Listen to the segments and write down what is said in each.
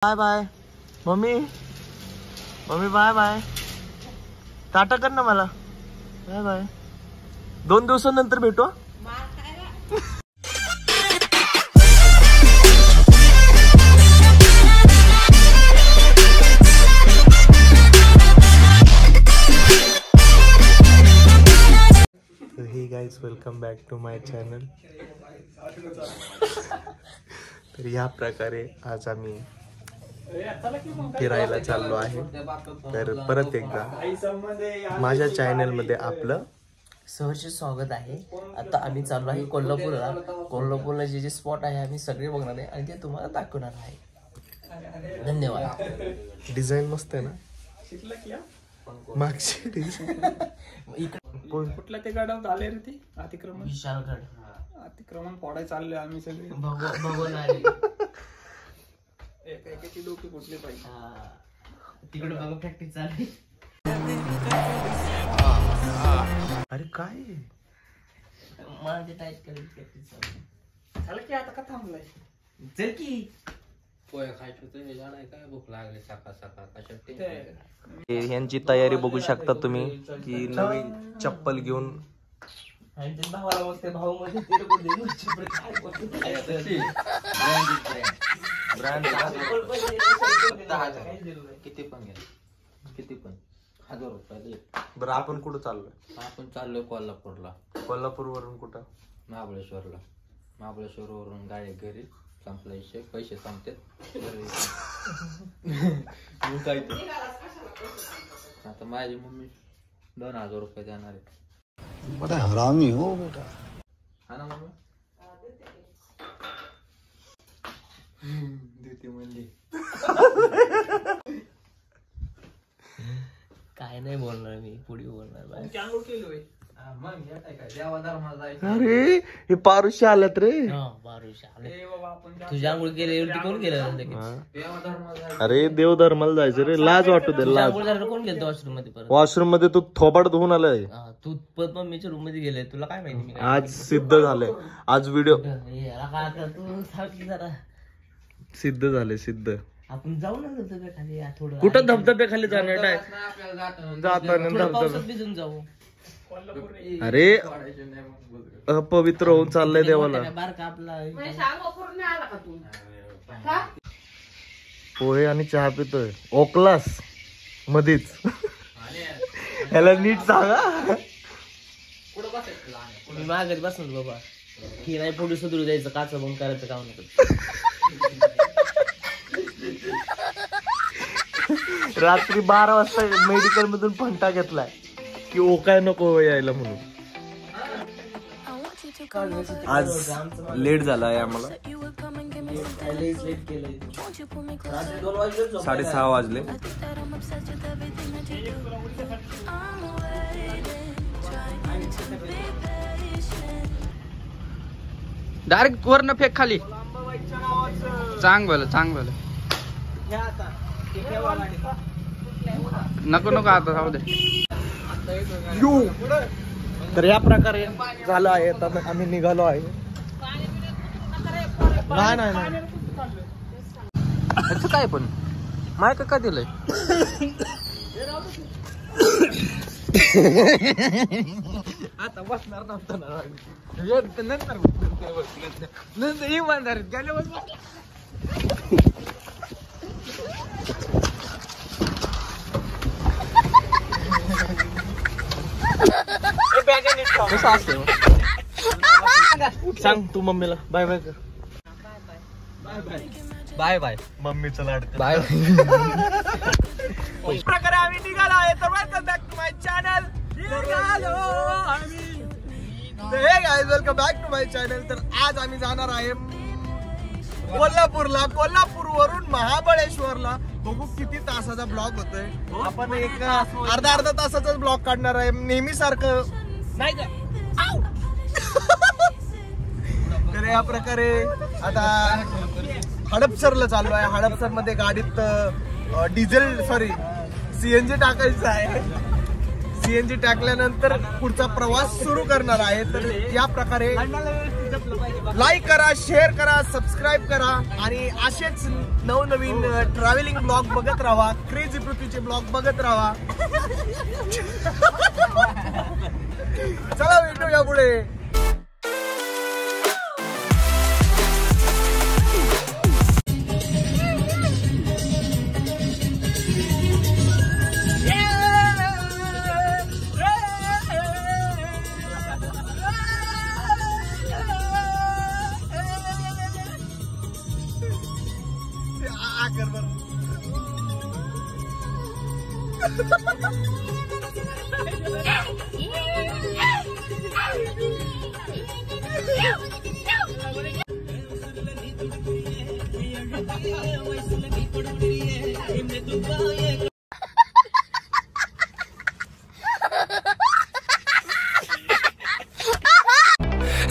Bye bye mummy, mummy bye bye, tata कर ना मला, बाय बाय, 2 दिवसानंतर भेटू. Hey guys, welcome back to my channel. तर या प्रकारे आज आम्ही फिरायला चाललो आहे. तर परत एकदा माझ्या चॅनल मध्ये आपलं सहर्ष स्वागत आहे. आता आम्ही चाललो आहे कोल्हापूरला. कोल्हापूरला जे जे स्पॉट आहे आम्ही सगळे बघणार आहे आणि ते तुम्हाला दाखवणार आहे. धन्यवाद. डिझाईन मस्त आहे ना मागची डिझाईन. कुठला ते गडावर आले रे ते अतिक्रमण, विशालगड अतिक्रमण फोडायला चालले आम्ही सगळे. भगवान आले एकाची डोकी फुटली पाहिजे. तिकडे बघा प्रॅक्टिस चालली. अरे काय मला ते टाईट करायची प्रॅक्टिस चालली. झालं की आता का थांबलाय? चल की पोहे खायचं होतं, झालंय काय भूक लागली सकाळ सकाळ कशा. यांची तयारी बघू शकता तुम्ही की नवीन चप्पल घेऊन आणि ते भावाला मग ते भाऊ मध्ये ते लोक देऊ काय ब्रँड किती पण घ्या, किती पण 1000 रुपये. बरं आपण कुठं चाललोय? आपण चाललोय कोल्हापूरला. कोल्हापूर वरून कुठं? महाबळेश्वरला. महाबळेश्वर वरून गाडी घरी संपला विषय, पैसे संपते काय. आता माझी मम्मी 2000 रुपये देणार आहे. बड़ा हरामी हो बेटा. हा ना मम्मी, देते म्हणजे काय नाही बोलणार मी, पुढे बोलणार बाय. चांगलं केलोय. मग या काय देवा धर्माला जायचं. अरे हे पारुशी आल्यात रे. बारुशा ए बाबा आपण तुझ्या आंघोळ केल्यावरती कोण गेलं? देवा धर्माला जायचं. अरे देव धर्माला जायचं रे, लाज वाटू दे, लाज. आंघोळ झालं कोण गेलं वॉशरूम मध्ये परत? वॉशरूम मध्ये तू थोबाड धुवून आलाय. तू परत मम्मीच्या रूम मध्ये गेलाय, तुला काय माहिती? मी काय आज सिद्ध झालंय, आज व्हिडिओ तू थांब जरा. सिद्ध झाले, सिद्ध. आपण जाऊ ना धबधब्याखाली थोडं. कुठं धबधब्याखाली जाणार आहे? आपल्याला जात जाताना थोडं पावसात धबधबा. भिजून जाऊ. अरे अपवित्र होऊन चाललंय देवाला. बारका आपला पोहे आणि चहा पितोय ओक्लास मधीच. ह्याला नीट सांगा. मी माघारी बसणार बाबा. की नाही पुढे सुधरू द्यायचं, काच बंद करायचं काम नको. रात्री 12 वाजता मेडिकल मधून फंटा घेतलाय की ओकाय नको यायला म्हणून. आज लेट झालाय आम्हाला, 6:30 वाजले. डायरेक्ट वरनं फेक खाली. चांग भलं नको आता राहू दे. तर या प्रकारे झालं आहे. आता आम्ही निघालो आहे. नाही काय पण माय का दिलंय? आता बसणार नव्हतं नंतर इमानदारीत गेल्यावर कसं असतं? सांग तू मम्मीला बाय बाय कर. बाय बाय मम्मीचं लाड बाय. प्रकारे आम्ही निघालो आहे. तर welcome back to my channel. Welcome back to my channel. तर आज आम्ही जाणार आहे कोल्हापूरला. कोल्हापूर वरून महाबळेश्वरला. बघू किती तासाचा ब्लॉग होतोय. आपण एक अर्धा तासाचा ब्लॉग काढणार आहे नेहमी सारखं, नाही का? तर या प्रकारे आता हडपसरला चाललो आहे. हडपसर मध्ये गाडीत डिझेल सीएनजी टाकायचं आहे. सीएनजी टाकल्यानंतर पुढचा प्रवास सुरू करणार आहे. तर या प्रकारे लाईक करा, शेअर करा, सबस्क्राईब करा आणि असेच नवनवीन ट्रॅव्हलिंग ब्लॉग बघत राहा. क्रेझी पृथ्वीचे ब्लॉग बघत राहा. चला भेटूया पुढे.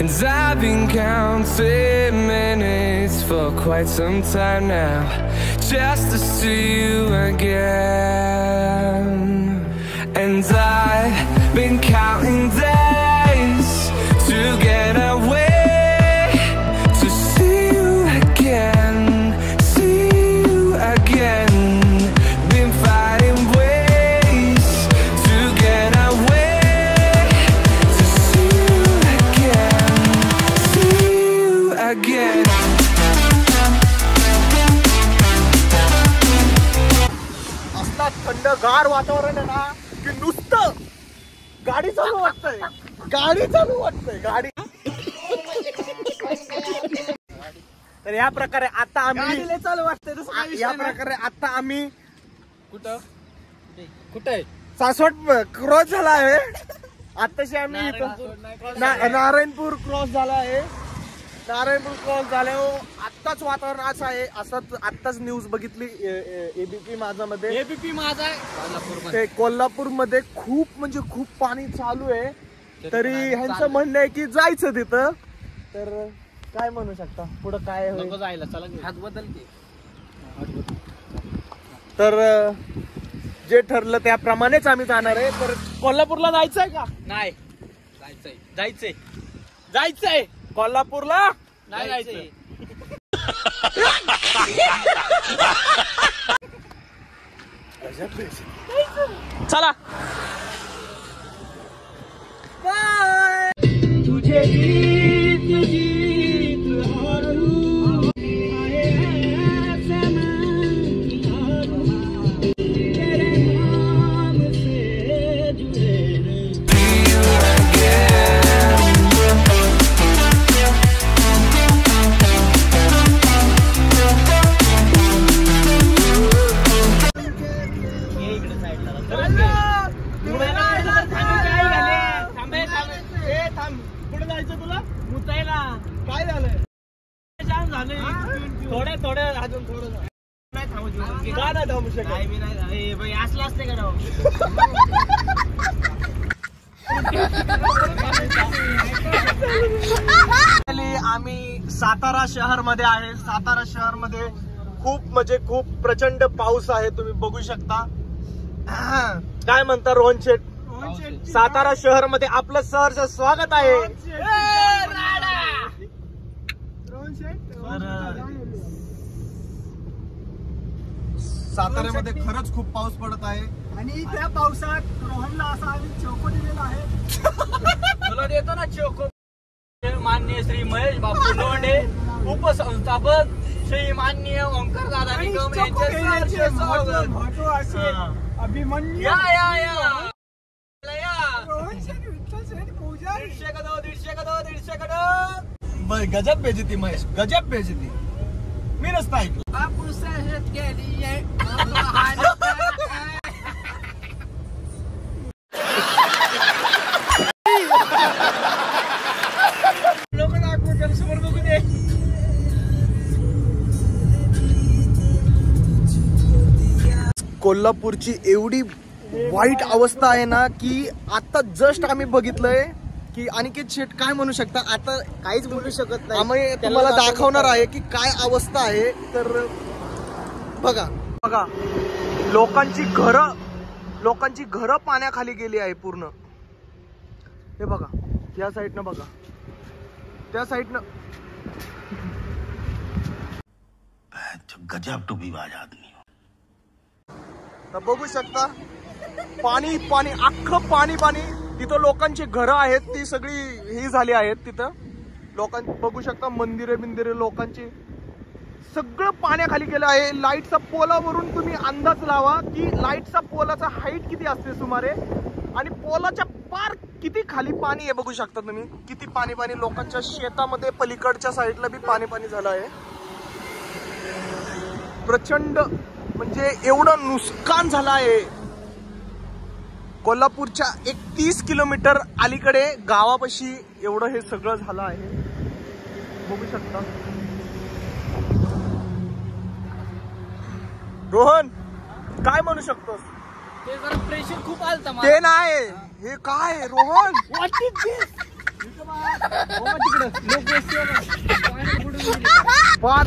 And I've been counting minutes for quite some time now, just to see you again. And I've been counting days to get away, to see you again, see you again. Been finding ways to get away, to see you again, see you again. असला थंडगार वातावरण आहे ना की नुसतं गाडी चालू वाटतंय, गाडी चालू वाटतंय, गाडी. तर या प्रकारे आता आम्ही चालू वाटतंय. या प्रकारे आता आम्ही कुठं आहे सासवड क्रॉस झाला आहे. आताशी आम्ही नारायणपूर क्रॉस झाला आहे. नारायणपूर क्रॉस झाल्यावर आत्ताच वातावरण असं आहे. असंच आत्ताच न्यूज बघितली एबीपी माझा मध्ये. एबीपी माझा ते कोल्हापूर मध्ये खूप म्हणजे खूप पाणी चालू आहे. तरी ह्यांचं म्हणणं आहे की जायचं तिथं. तर काय म्हणू शकता पुढं काय होईल? जायला चला हात बदल की. तर जे ठरलं त्याप्रमाणेच आम्ही जाणार आहे. तर कोल्हापूरला जायचंय का? नाही जायचंय जायचंय जायचंय कोल्हापूरला नाही जायचंय. चला कुठे जायचं तुला? मुतायला. काय झालंय? जाम झालंय. थोडं अजून थोडं नाही थांबू शकत. का नाही थांबू शकत? मी नाही असलं असते का राव. आम्ही सातारा शहर मध्ये आहे. सातारा शहर मध्ये खूप म्हणजे खूप प्रचंड पाऊस आहे. तुम्ही बघू शकता. काय म्हणता रोहन शेठ? सातारा शहर मध्ये आपलं सहर्ष स्वागत आहे. साताऱ्यामध्ये खरंच खूप पाऊस पडत आहे आणि त्या पावसात रोहनला असा आम्ही चौको दिलेला आहे. तुला देतो ना चोको. माननीय श्री महेश बापू लोंढे उपसंस्थापक श्री माननीय ओंकार दादा निकम यांचे अभिमन्यू. गजब बेजती महेश, गजब बेजती. मी नसता ऐकलं. लोक दाखवू समोर बघू दे. कोल्हापूरची एवढी वाईट अवस्था आहे ना की आता जस्ट आम्ही बघितलंय की अनिकेत शेठ काय म्हणू शकता? आता काहीच बोलू शकत नाही. आम्ही तुम्हाला दाखवणार आहे की काय अवस्था आहे. तर बघा बघा लोकांची घरं पाण्याखाली गेली आहे पूर्ण. हे बघा या साईडनं बघा. त्या साईडनं गजब टोपीबाज आदमी. तर बघू शकता पाणी पाणी अख्खं पाणी पाणी. तिथं लोकांची घरं आहेत ती सगळी ही झाली आहेत. तिथं लोकां बघू शकता मंदिरे बिंदिरे लोकांची सगळं पाण्याखाली गेलं आहे. लाईटचा पोलावरून तुम्ही अंदाज लावा की लाईटचा पोलाचा हाईट किती असते सुमारे आणि पोलाच्या पार किती खाली पाणी आहे. बघू शकता तुम्ही किती पाणी पाणी. लोकांच्या शेतामध्ये पलीकडच्या साईडला बी पाणी पाणी झालं आहे. प्रचंड म्हणजे एवढं नुकसान झालं आहे. कोल्हापूरच्या 31 किलोमीटर अलीकडे गावापाशी एवढं हे सगळं झालं आहे. बघू शकता. रोहन काय म्हणू शकतोस? ते जरा प्रेशर खूप आलता ते नाही हे काय रोहन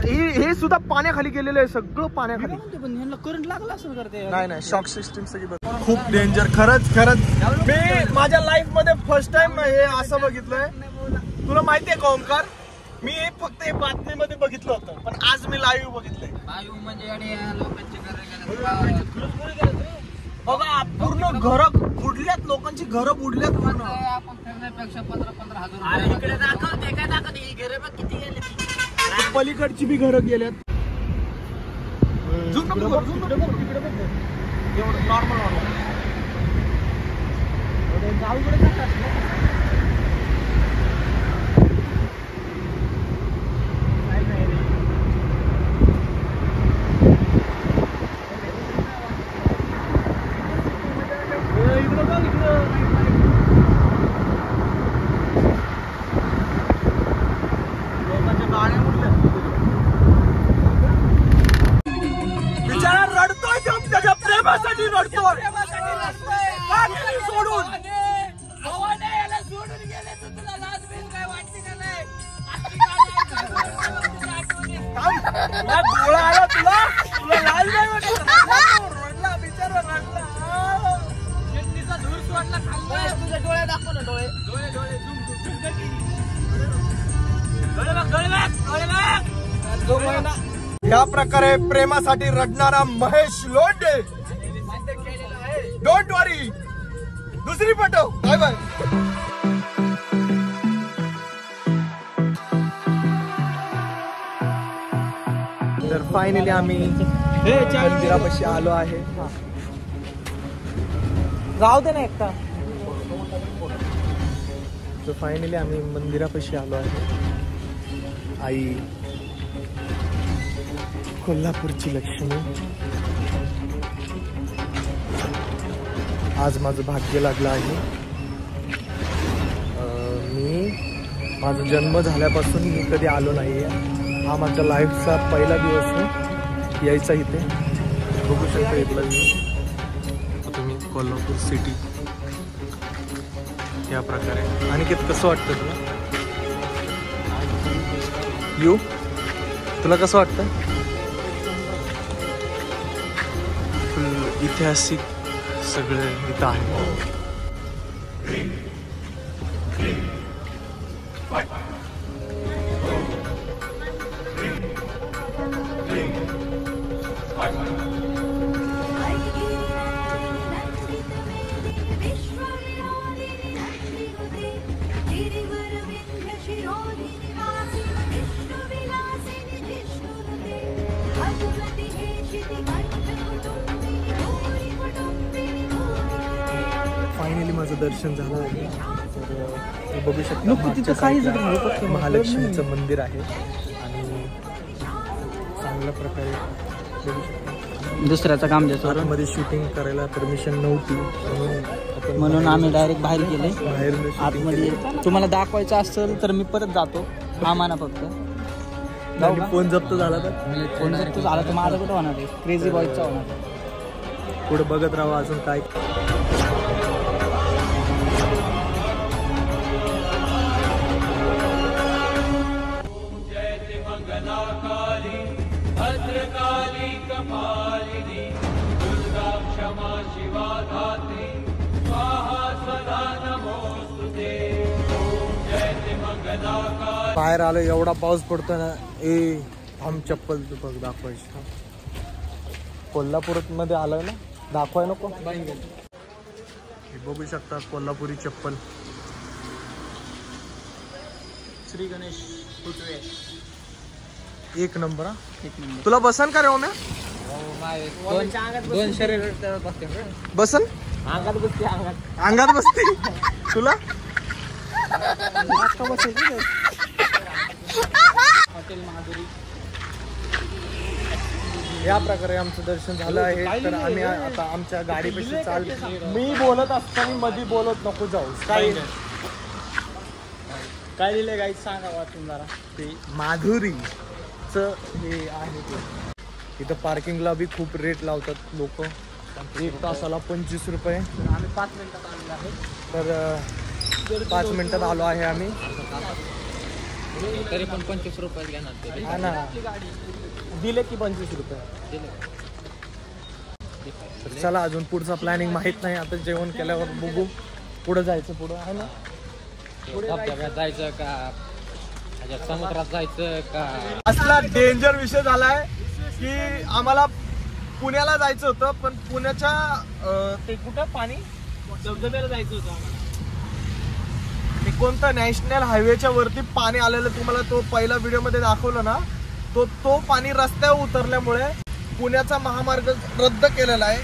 हे सुद्धा पाण्याखाली गेलेलं आहे. सगळं पाण्याखाली. पण ह्यांना करंट लागला असं करते. नाही शॉक सिस्टीम सगळी खूप डेंजर. खरंच मी माझ्या लाईफ मध्ये फर्स्ट टाइम हे असं बघितलंय. तुला माहितीये का ओमकार, मी फक्त हे बातमीमध्ये बघितलं होतं पण आज मी लाईव्ह बघितलंय. बघा पूर्ण घर बुडल्यात. लोकांची घरं बुडल्यात पूर्ण. आपण फिरण्यापेक्षा 15,000 इकडे दाखवते काय दाखवते घरे बघ किती गेले. पलीकडची बी घरं गेल्यात. तिकडे बघ एवढं नॉर्मल प्रेमासाठी रडतोय. सोडून गोळा आला तुला लाल नाही रडला बिचारा रडला. शेतीचा धूर सोडला खाल्ला. तुझे डोळे दाखव ना. डोळे डोळे डोळे या प्रकारे प्रेमासाठी रडणारा महेश लोंढे. डोंट वरी दुसरी पटव. Bye bye. तर फायनली आम्ही मंदिरापाशी आलो आहे. जाऊ दे ना एकटा. तर फायनली आम्ही मंदिरापाशी आलो आहे. आई कोल्हापूरची लक्ष्मी. आज माझं भाग्य लागलं आहे. माझा जन्म झाल्यापासून मी कधी आलो नाही आहे. हा माझ्या लाईफचा पहिला दिवस आहे यायचा इथे. बघू शकता इथला तुम्ही कोल्हापूर सिटी या प्रकारे. आणि कसं वाटतं तुला? तुला कसं वाटतं? ऐतिहासिक सगळं इथं आहे. फायनली माझं दर्शन झालं आहे. तर बघू शकता महालक्ष्मीचं मंदिर आहे आणि चांगल्या प्रकारे बघू शकता. दुसऱ्याचं काम देतो मध्ये शूटिंग करायला परमिशन नव्हती म्हणून आम्ही डायरेक्ट बाहेर गेले. बाहेर आतमध्ये तुम्हाला दाखवायचं असेल तर मी परत जातो. हा माना फक्त. फोन जप्त झाला तर फोन जप्त झाला तर माझा कुठं होणार आहे? क्रेझी बॉयचा होणार आहे. पुढे बघत राहा अजून काय. भद्रकाली कपालिनी दुर्गा क्षमा शिवा धात्री स्वाहा सदा नमोस्तुते. ओम जयति मंगलाकाली बाहेर आलो, एवढा पाऊस पडतो ना. आम चप्पल तू बघ दाखवायची. कोल्हापूर मध्ये आलोय ना, दाखवाय नको. बघू शकता कोल्हापुरी चप्पल. श्री गणेश फुटवे एक नंबर. तुला बसन का रे ओम्या? दोन शरीर बसन अंगात बसते. अंगात बसते तुला. हॉटेल माधुरी. या प्रकारे आमचं दर्शन झालं आहे. तर आम्ही आता आमच्या गाडीपाशी चाल. मी बोलत असताना मध्ये बोलत नको जाऊ. काय लिहिलंय गाईड सांगा वाचून जरा. ते माधुरीचं हे आहे ते. इथं पार्किंगला बी खूप रेट लावतात लोक. 1 तासाला 25 रुपये. आम्ही 5 मिनिटात आलेलो आहे. तर 5 मिनिटात आलो आहे आम्ही. तरी पण 25 रुपये घेणार. हा ना, दिले की 25 रुपये. तर चला, अजून पुढचा प्लॅनिंग माहित नाही. आता जेवण केल्यावर बघू पुढे जायचं. पुढं आहे ना, धबधब्यात जायचं का समुद्रात जायचं का. असला डेंजर विषय झालाय की आम्हाला पुण्याला जायचं होतं, पण पुण्याच्या ते कुठं पाणी धबधब्याला जायचं होतं. ते कोणतं नॅशनल हायवेच्या वरती पाणी आलेलं. तुम्हाला तो पहिला व्हिडिओ मध्ये दाखवलं ना, तो पाणी रस्त्यावर उतरल्यामुळे पुण्याचा महामार्ग रद्द केलेला आहे.